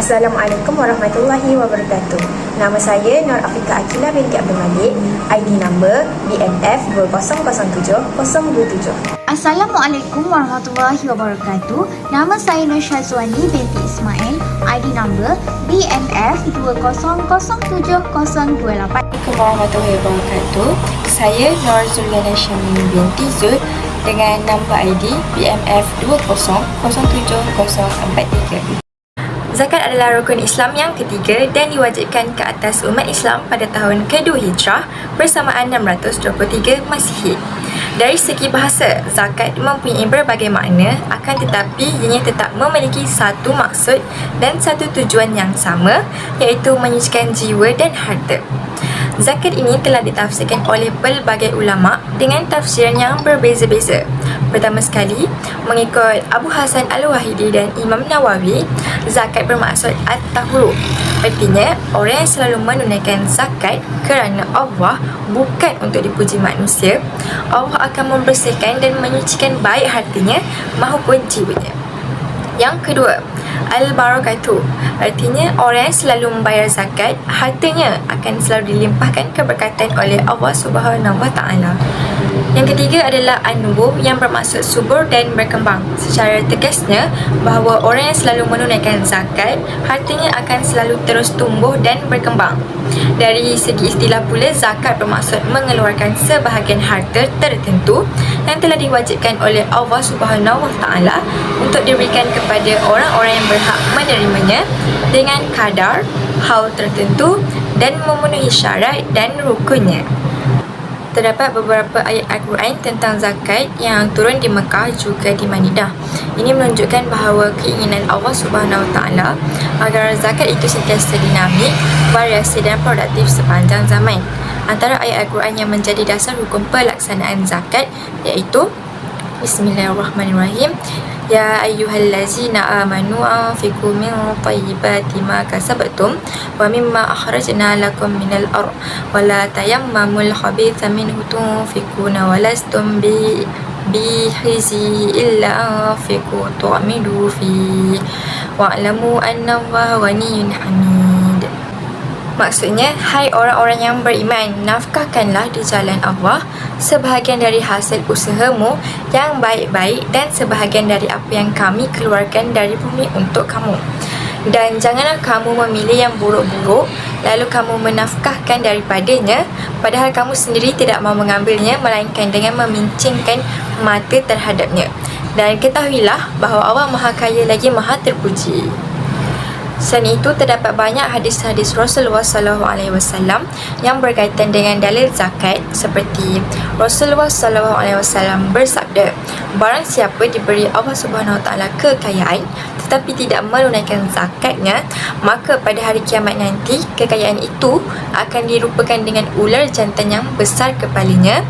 Assalamualaikum warahmatullahi wabarakatuh. Nama saya Nur Afika Akila binti Abdul Malik. ID number BNF 2007-027. Assalamualaikum warahmatullahi wabarakatuh. Nama saya Nur Syazwani binti Ismail. ID number BNF 2007-028. Assalamualaikum warahmatullahi wabarakatuh. Saya Nur Zuliana Syamini binti Zul dengan nombor ID BMF 2007-043. Zakat adalah rukun Islam yang ketiga dan diwajibkan ke atas umat Islam pada tahun kedua Hijrah bersamaan 623 Masihi. Dari segi bahasa, zakat mempunyai berbagai makna, akan tetapi ianya tetap memiliki satu maksud dan satu tujuan yang sama, iaitu menyucikan jiwa dan harta. Zakat ini telah ditafsirkan oleh pelbagai ulama dengan tafsiran yang berbeza-beza. Pertama sekali, mengikut Abu Hasan Al-Wahidi dan Imam Nawawi, zakat bermaksud at-tahuru. Artinya, orang yang selalu menunaikan zakat kerana Allah, bukan untuk dipuji manusia, Allah akan membersihkan dan menyucikan baik hartanya maupun jiwanya. Yang kedua, al-barakatuh. Artinya, orang yang selalu membayar zakat, hartanya akan selalu dilimpahkan keberkatan oleh Allah Subhanahu Wa Taala. Yang ketiga adalah an-nubuh yang bermaksud subur dan berkembang. Secara tegasnya, bahawa orang yang selalu menunaikan zakat, hartanya akan selalu terus tumbuh dan berkembang. Dari segi istilah pula, zakat bermaksud mengeluarkan sebahagian harta tertentu yang telah diwajibkan oleh Allah Subhanahu Wa Taala untuk diberikan kepada orang-orang yang berhak menerimanya dengan kadar, haul tertentu dan memenuhi syarat dan rukunnya. Terdapat beberapa ayat Al-Quran tentang zakat yang turun di Mekah juga di Madinah. Ini menunjukkan bahawa keinginan Allah Subhanahu Wa Taala agar zakat itu sentiasa dinamik, variasi dan produktif sepanjang zaman. Antara ayat Al-Quran yang menjadi dasar hukum pelaksanaan zakat iaitu Bismillahirrahmanirrahim. Ya ayyuhallazina amanu anfiqu min thayyibati ma kasabtum wa mimma akhrajna lakum minal ardh wa la tayammamul khabitha minhu tunfiquna wa lastum bihizi illa anfiqu tu'midu fi wa'lamu anna Allaha ghaniyyun hamid. Maksudnya, hai orang-orang yang beriman, nafkahkanlah di jalan Allah sebahagian dari hasil usahamu yang baik-baik dan sebahagian dari apa yang kami keluarkan dari bumi untuk kamu. Dan janganlah kamu memilih yang buruk-buruk lalu kamu menafkahkan daripadanya, padahal kamu sendiri tidak mahu mengambilnya melainkan dengan memincingkan mata terhadapnya. Dan ketahuilah bahawa Allah Maha Kaya lagi Maha Terpuji. Selain itu, terdapat banyak hadis-hadis Rasulullah SAW yang berkaitan dengan dalil zakat, seperti Rasulullah SAW bersabda, barang siapa diberi Allah Subhanahu Wa Taala kekayaan tetapi tidak menunaikan zakatnya, maka pada hari kiamat nanti kekayaan itu akan dirupakan dengan ular jantan yang besar kepalanya,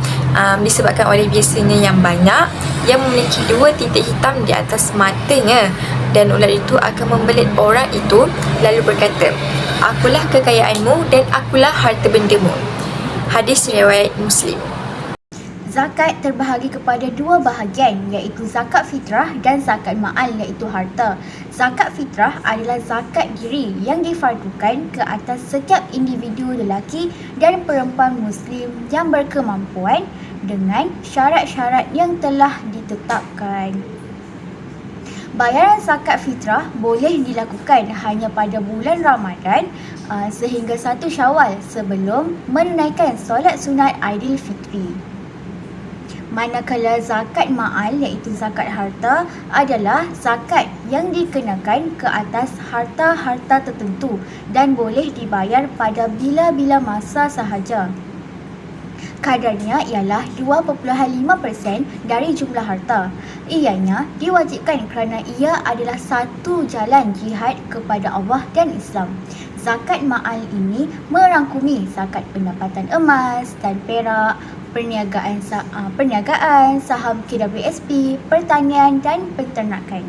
disebabkan oleh biasanya yang banyak, yang memiliki 2 titik hitam di atas matanya, dan ular itu akan membelit orang itu lalu berkata, akulah kekayaanmu dan akulah harta bendamu. Hadis riwayat Muslim. Zakat terbahagi kepada 2 bahagian, iaitu zakat fitrah dan zakat ma'al, iaitu harta. Zakat fitrah adalah zakat diri yang difardukan ke atas setiap individu lelaki dan perempuan Muslim yang berkemampuan dengan syarat-syarat yang telah ditetapkan. Bayaran zakat fitrah boleh dilakukan hanya pada bulan Ramadan sehingga 1 Syawal sebelum menunaikan solat sunat Aidilfitri. Manakala zakat ma'al, iaitu zakat harta, adalah zakat yang dikenakan ke atas harta-harta tertentu dan boleh dibayar pada bila-bila masa sahaja. Kadarnya ialah 2.5% dari jumlah harta. Ianya diwajibkan kerana ia adalah satu jalan jihad kepada Allah dan Islam. Zakat ma'al ini merangkumi zakat pendapatan emas dan perak, perniagaan, saham KWSP, pertanian dan peternakan.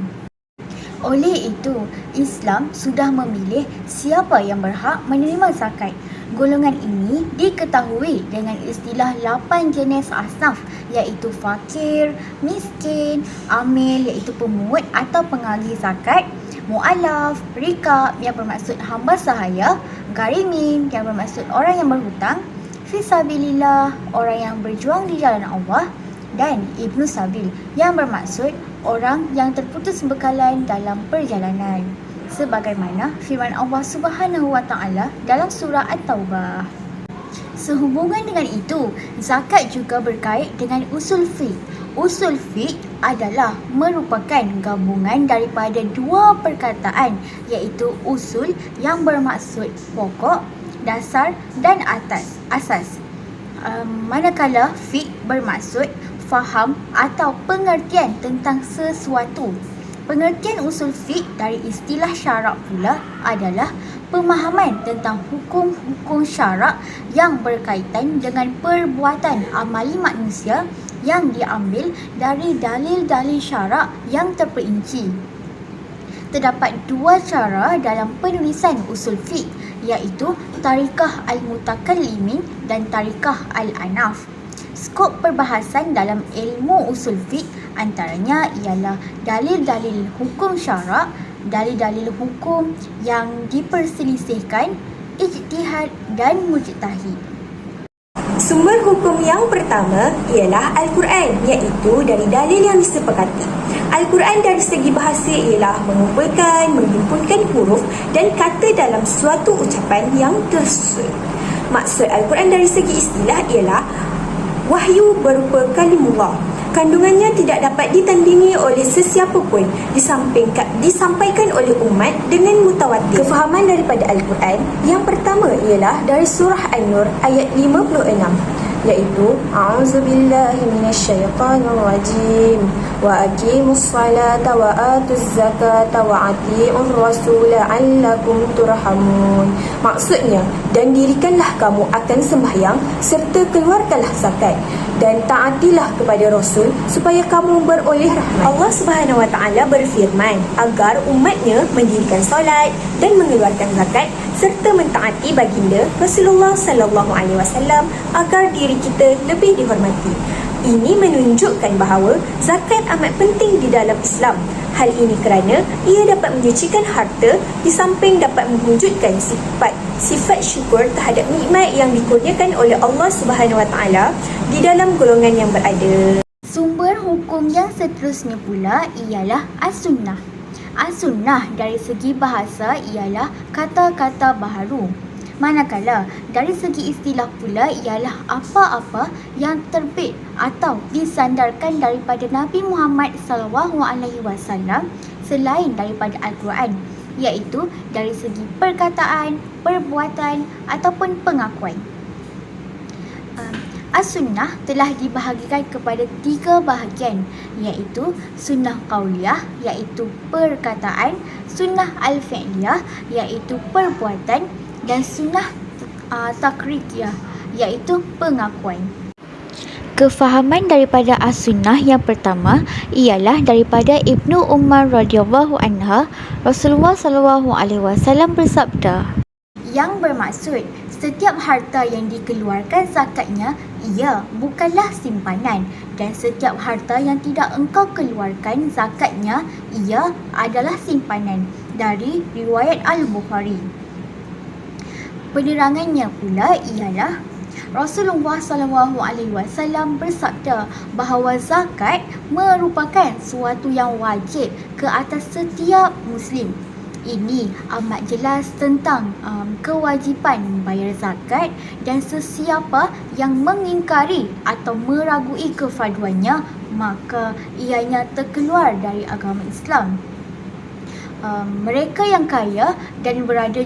Oleh itu, Islam sudah memilih siapa yang berhak menerima zakat. Golongan ini diketahui dengan istilah 8 jenis asnaf, iaitu fakir, miskin, amil iaitu pemungut atau pengagih zakat, mu'alaf, rikab yang bermaksud hamba sahaya, garimin yang bermaksud orang yang berhutang, fisabilillah orang yang berjuang di jalan Allah, dan ibnu sabil yang bermaksud orang yang terputus bekalan dalam perjalanan. Sebagaimana firman Allah Subhanahu wa taala dalam surah At-Taubah. Sehubungan dengan itu, zakat juga berkait dengan usul fiqh. Usul fiqh adalah merupakan gabungan daripada dua perkataan, iaitu usul yang bermaksud pokok, dasar dan asas. Manakala fiqh bermaksud faham atau pengertian tentang sesuatu. Pengertian usul fiqh dari istilah syarak pula adalah pemahaman tentang hukum-hukum syarak yang berkaitan dengan perbuatan amali manusia yang diambil dari dalil-dalil syarak yang terperinci. Terdapat dua cara dalam penulisan usul fiqh, iaitu Tarikhah Al-Mutakallimin dan Tarikhah Al-Anaf. Skop perbahasan dalam ilmu usul fiqh antaranya ialah dalil-dalil hukum syarak, dalil-dalil hukum yang diperselisihkan, ijtihad dan mujtahid. Sumber hukum yang pertama ialah Al-Quran, iaitu dari dalil yang disepakati. Al-Quran dari segi bahasa ialah mengumpulkan, menghimpunkan huruf dan kata dalam suatu ucapan yang tersusun. Maksud Al-Quran dari segi istilah ialah wahyu berupa kalimullah. Kandungannya tidak dapat ditandingi oleh sesiapa pun, disampaikan oleh umat dengan mutawatir. Kefahaman daripada Al-Quran yang pertama ialah dari surah An-Nur ayat 56, iaitu A'udzubillahi minasyaitonirrajim wa aqimus salata wa atuz zakata wa ati'ur rasul la'allakum turhamun. Maksudnya, dan dirikanlah kamu akan sembahyang serta keluarkanlah zakat dan taatilah kepada Rasul supaya kamu beroleh rahmat. Allah Subhanahu wa taala berfirman agar umatnya mendirikan solat dan mengeluarkan zakat serta mentaati baginda Rasulullah sallallahu alaihi wasallam agar diri kita lebih dihormati. Ini menunjukkan bahawa zakat amat penting di dalam Islam. Hal ini kerana ia dapat menyucikan harta di samping dapat mewujudkan sifat syukur terhadap nikmat yang dikurniakan oleh Allah Subhanahu Wa Taala di dalam golongan yang berada. Sumber hukum yang seterusnya pula ialah As-Sunnah. As-Sunnah dari segi bahasa ialah kata-kata baharu. Manakala dari segi istilah pula ialah apa-apa yang terbit atau disandarkan daripada Nabi Muhammad SAW selain daripada Al-Quran, iaitu dari segi perkataan, perbuatan ataupun pengakuan. As-Sunnah telah dibahagikan kepada 3 bahagian, iaitu Sunnah Qauliyah, iaitu perkataan, Sunnah Al-Fi'liyah, iaitu perbuatan, dan Sunnah Takrikiyah, iaitu pengakuan. Kefahaman daripada As-Sunnah yang pertama ialah daripada Ibnu Umar radhiyallahu anha, Rasulullah sallallahu alaihi wasallam bersabda, yang bermaksud setiap harta yang dikeluarkan zakatnya ia bukanlah simpanan, dan setiap harta yang tidak engkau keluarkan zakatnya ia adalah simpanan. Dari riwayat Al-Bukhari. Penerangannya pula ialah Rasulullah SAW bersabda bahawa zakat merupakan suatu yang wajib ke atas setiap Muslim. Ini amat jelas tentang kewajipan membayar zakat, dan sesiapa yang mengingkari atau meragui kefarduannya maka ianya terkeluar dari agama Islam. Mereka yang kaya dan berada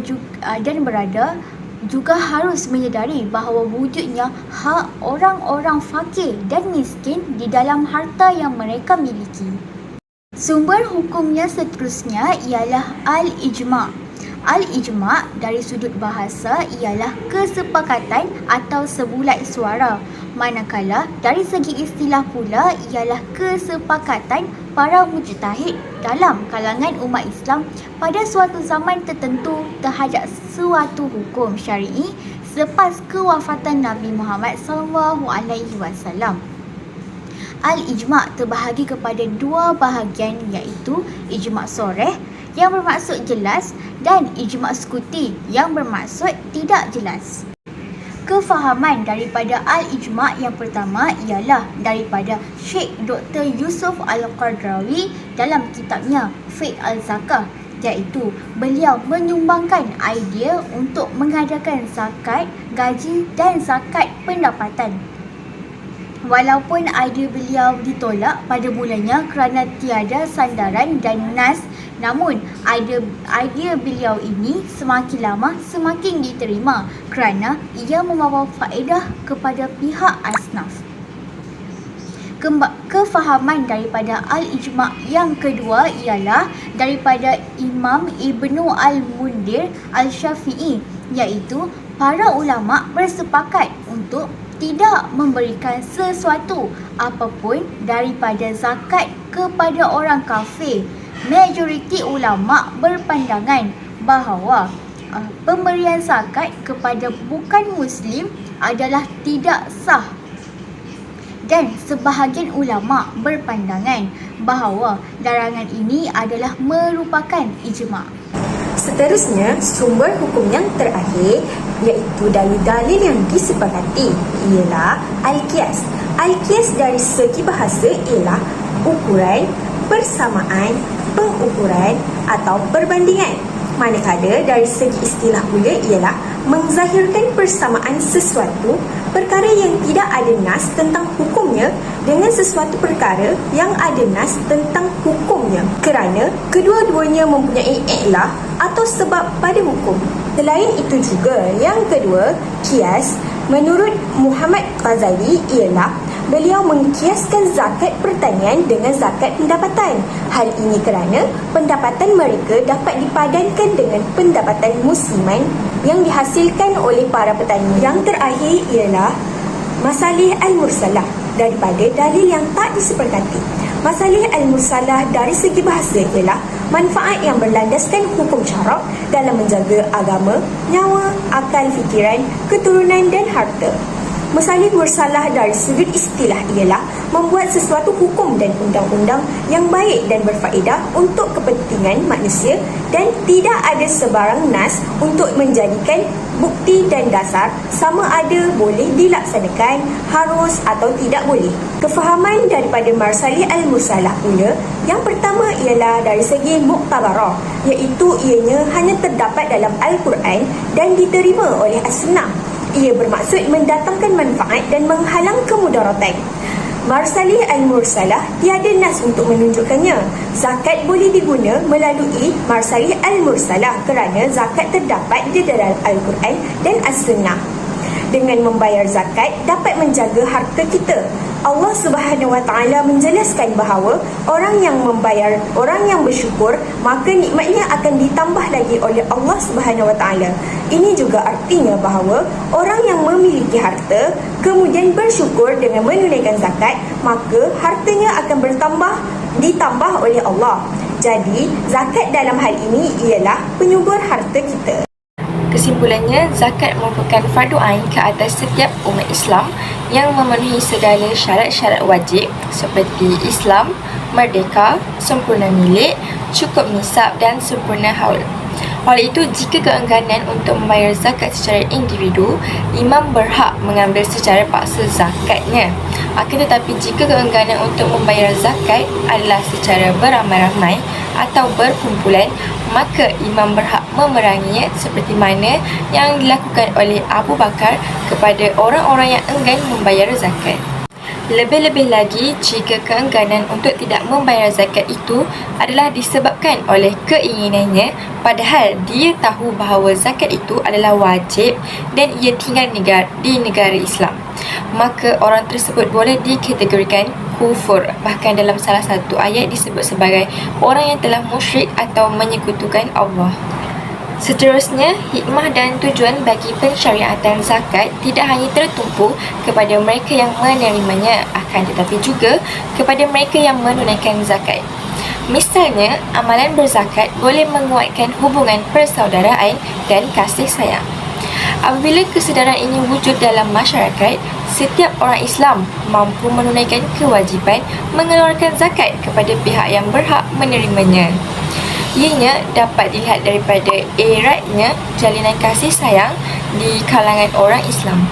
juga harus menyedari bahawa wujudnya hak orang-orang fakir dan miskin di dalam harta yang mereka miliki. Sumber hukumnya seterusnya ialah Al-Ijma'. Al-Ijma' dari sudut bahasa ialah kesepakatan atau sebulat suara, manakala dari segi istilah pula ialah kesepakatan para mujtahid dalam kalangan umat Islam pada suatu zaman tertentu terhadap suatu hukum syar'i selepas kewafatan Nabi Muhammad SAW. Al-Ijma' terbahagi kepada 2 bahagian, iaitu Ijma' Soreh yang bermaksud jelas dan ijma' sukuti yang bermaksud tidak jelas. Kefahaman daripada al-ijma' yang pertama ialah daripada Syekh Dr. Yusuf Al-Qaradawi dalam kitabnya Fiqh Al-Zakah, iaitu beliau menyumbangkan idea untuk mengadakan zakat gaji dan zakat pendapatan. Walaupun idea beliau ditolak pada mulanya kerana tiada sandaran dan nas, namun idea beliau ini semakin lama semakin diterima kerana ia membawa faedah kepada pihak asnaf. Kefahaman daripada al-ijma' yang kedua ialah daripada Imam Ibnu Al-Mundhir Al-Syafi'i, iaitu para ulama' bersepakat untuk tidak memberikan sesuatu apapun daripada zakat kepada orang kafir. Majoriti ulama' berpandangan bahawa pemberian zakat kepada bukan Muslim adalah tidak sah, dan sebahagian ulama' berpandangan bahawa larangan ini adalah merupakan ijma'. Seterusnya, sumber hukum yang terakhir iaitu dalil-dalil yang disepakati ialah Al-Qiyas. Al-Qiyas dari segi bahasa ialah ukuran, persamaan, pengukuran atau perbandingan. Manakala dari segi istilah pula ialah menzahirkan persamaan sesuatu perkara yang tidak ada nas tentang hukumnya dengan sesuatu perkara yang ada nas tentang hukumnya, kerana kedua-duanya mempunyai iklah atau sebab pada hukum. Selain itu juga, yang kedua, qiyas menurut Muhammad Ghazali ialah beliau mengkiaskan zakat pertanian dengan zakat pendapatan. Hal ini kerana pendapatan mereka dapat dipadankan dengan pendapatan musiman yang dihasilkan oleh para petani. Yang terakhir ialah masalih al-mursalah daripada dalil yang tak disepakati. Masalih al-mursalah dari segi bahasa ialah manfaat yang berlandaskan hukum syarak dalam menjaga agama, nyawa, akal fikiran, keturunan dan harta. Masalih mursalah dari sudut istilah ialah membuat sesuatu hukum dan undang-undang yang baik dan berfaedah untuk kepentingan manusia dan tidak ada sebarang nas untuk menjadikan bukti dan dasar sama ada boleh dilaksanakan, harus atau tidak boleh. Kefahaman daripada masalih al-mursalah pula, yang pertama ialah dari segi muktabarah, iaitu ianya hanya terdapat dalam Al-Quran dan diterima oleh As-Sunnah. Ia bermaksud mendatangkan manfaat dan menghalang kemudaratan. Marsalih al-mursalah tiada nas untuk menunjukkannya. Zakat boleh diguna melalui marsalih al-mursalah kerana zakat terdapat di dalam Al-Quran dan As-Sunnah. Dengan membayar zakat dapat menjaga harta kita. Allah Subhanahu Wa Taala menjelaskan bahawa orang yang bersyukur, maka nikmatnya akan ditambah lagi oleh Allah Subhanahu Wa Taala. Ini juga artinya bahawa orang yang memiliki harta kemudian bersyukur dengan menunaikan zakat, maka hartanya akan ditambah oleh Allah. Jadi, zakat dalam hal ini ialah penyubur harta kita. Kesimpulannya, zakat merupakan fardu ain ke atas setiap umat Islam yang memenuhi segala syarat-syarat wajib seperti Islam, merdeka, sempurna milik, cukup nisab dan sempurna haul. Oleh itu, jika keengganan untuk membayar zakat secara individu, imam berhak mengambil secara paksa zakatnya. Akan tetapi, jika keengganan untuk membayar zakat adalah secara beramai-ramai atau berkumpulan, maka imam berhak memeranginya seperti mana yang dilakukan oleh Abu Bakar kepada orang-orang yang enggan membayar zakat. Lebih-lebih lagi jika keengganan untuk tidak membayar zakat itu adalah disebabkan oleh keinginannya, padahal dia tahu bahawa zakat itu adalah wajib dan ia tinggal di negara Islam, maka orang tersebut boleh dikategorikan kufur. Bahkan dalam salah satu ayat disebut sebagai orang yang telah musyrik atau menyekutukan Allah. Seterusnya, hikmah dan tujuan bagi pensyariatan zakat tidak hanya tertumpu kepada mereka yang menerimanya, akan tetapi juga kepada mereka yang menunaikan zakat. Misalnya, amalan berzakat boleh menguatkan hubungan persaudaraan dan kasih sayang. Apabila kesedaran ini wujud dalam masyarakat, setiap orang Islam mampu menunaikan kewajipan mengeluarkan zakat kepada pihak yang berhak menerimanya. Ianya dapat dilihat daripada eratnya jalinan kasih sayang di kalangan orang Islam.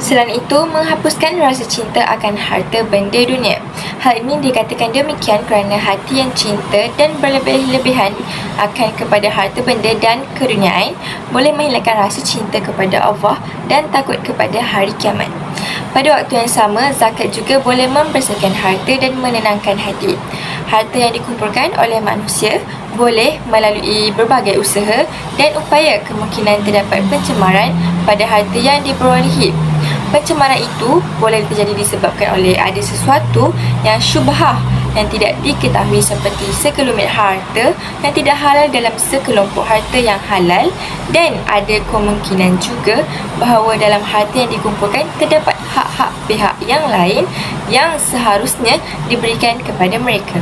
Selain itu, menghapuskan rasa cinta akan harta benda dunia. Hal ini dikatakan demikian kerana hati yang cinta dan berlebih-lebihan akan kepada harta benda dan keduniaan boleh menghilangkan rasa cinta kepada Allah dan takut kepada hari kiamat. Pada waktu yang sama, zakat juga boleh membersihkan harta dan menenangkan hati. Harta yang dikumpulkan oleh manusia boleh melalui berbagai usaha dan upaya kemungkinan terdapat pencemaran pada harta yang diperolehi. Pencemaran itu boleh terjadi disebabkan oleh ada sesuatu yang syubhah yang tidak diketahui seperti sekelumit harta yang tidak halal dalam sekelompok harta yang halal, dan ada kemungkinan juga bahawa dalam harta yang dikumpulkan terdapat hak-hak pihak yang lain yang seharusnya diberikan kepada mereka.